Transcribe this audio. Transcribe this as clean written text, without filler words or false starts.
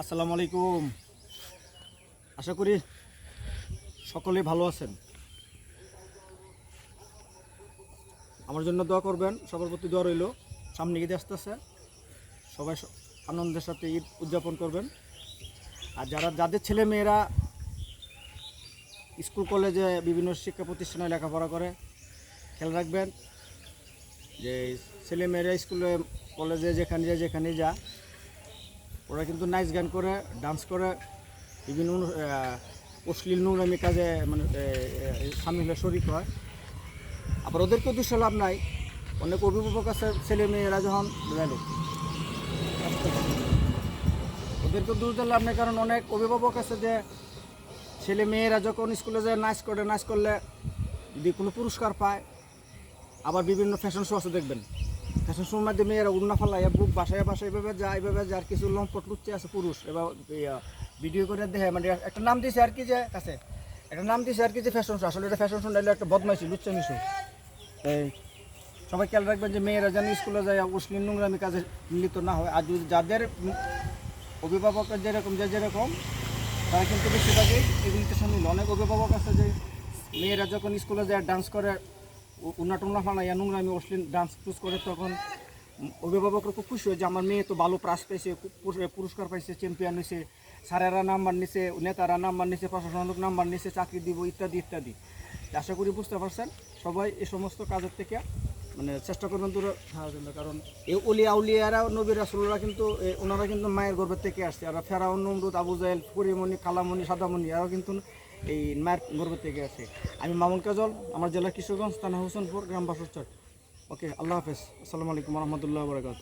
আসসালামু আলাইকুম। আশা করি সকলেই ভালো আছেন। আমার জন্য দোয়া করবেন, সবার প্রতি দোয়া রইল। সামনে ঈদ আসতেছে, সবাই আনন্দের সাথে ঈদ উদযাপন করবেন। আর যাদের ছেলে মেয়েরা স্কুল কলেজে বিভিন্ন শিক্ষা প্রতিষ্ঠানে লেখাপড়া করে, খেয়াল রাখবেন যে ছেলে মেয়েরা স্কুলে কলেজে যেখানে যা ওরা কিন্তু নাচ গান করে, ডান্স করে, বিভিন্ন অশ্লীল নোংরামি কাজে মানে সামিল হয়ে শরিক হয়। আবার ওদেরকেও দোষ লাভ নাই। অনেক অভিভাবক আছে ছেলে মেয়েরা যখন গেলো ওদেরকেও দোষ দিলে লাভ নেই, কারণ অনেক অভিভাবক আছে যে ছেলে মেয়েরা যখন স্কুলে যায় নাচ করলে যদি কোনো পুরস্কার পায়। আবার বিভিন্ন ফ্যাশন শো আছে, দেখবেন ফ্যাশন শোর মধ্যে মেয়েরা উড়না ফালাইয়া বুক বাসায় এভাবে যায় আর কিছু লম্পট লুচ্চে আছে পুরুষ, এবার ভিডিও করে দেখে মানে একটা নাম দিয়েছে আর কি যে কাছে একটা নাম দিয়েছে আর কি যে ফ্যাশন শো। আসলে এটা ফ্যাশন শো নাইলে একটা বদমাইশি লুচ্চামি শো। এই সবাই খেয়াল রাখবেন যে মেয়েরা যেন স্কুলে যায় অশ্লীল নোংরামি কাজে মিলিত না হয়। আর যদি যাদের অভিভাবকের যেরকম তারা কিন্তু বেশিরভাগই এগুলিতে সামিল। অনেক অভিভাবক আছে যে মেয়েরা যখন স্কুলে যায় ডান্স করে, উন্না টুন্না ফানাইয়া নোংরামি অশ্লীল ডান্স টুস করে, তখন অভিভাবকরা খুব খুশি হয় যে আমার মেয়ে তো ভালো প্রাইজ পেয়েছে, পুরস্কার পাইছে, চ্যাম্পিয়ন হয়েছে, স্যারেরা নাম্বার নিছে, নেতারা নাম্বার নিছে, প্রশাসনিক নাম্বার নিছে, চাকরি দিব ইত্যাদি ইত্যাদি। আশা করি বুঝতে পারছেন। সবাই এই সমস্ত কাজের থেকে মানে চেষ্টা করবেন দূরে থাকার জন্য, কারণ এই অলিয়া উলিয়ারা নবী রাসূলরা কিন্তু ওনারা কিন্তু মায়ের গর্ভের থেকে আসছে। আর ফেরাউন, নমরুদ, আবু জাহেল, পরিমণি, কালামণি, সাদামণি এরাও কিন্তু এই মায়ের গর্ভের থেকে আসে। আমি মামুন কাজল, আমার জেলা কিশোরগঞ্জ, থানা হোসেনপুর, গ্রাম বাসুরচর। ওকে, আল্লাহ হাফেজ। আসসালামু আলাইকুম রহমতুল্লাহ বরকাত।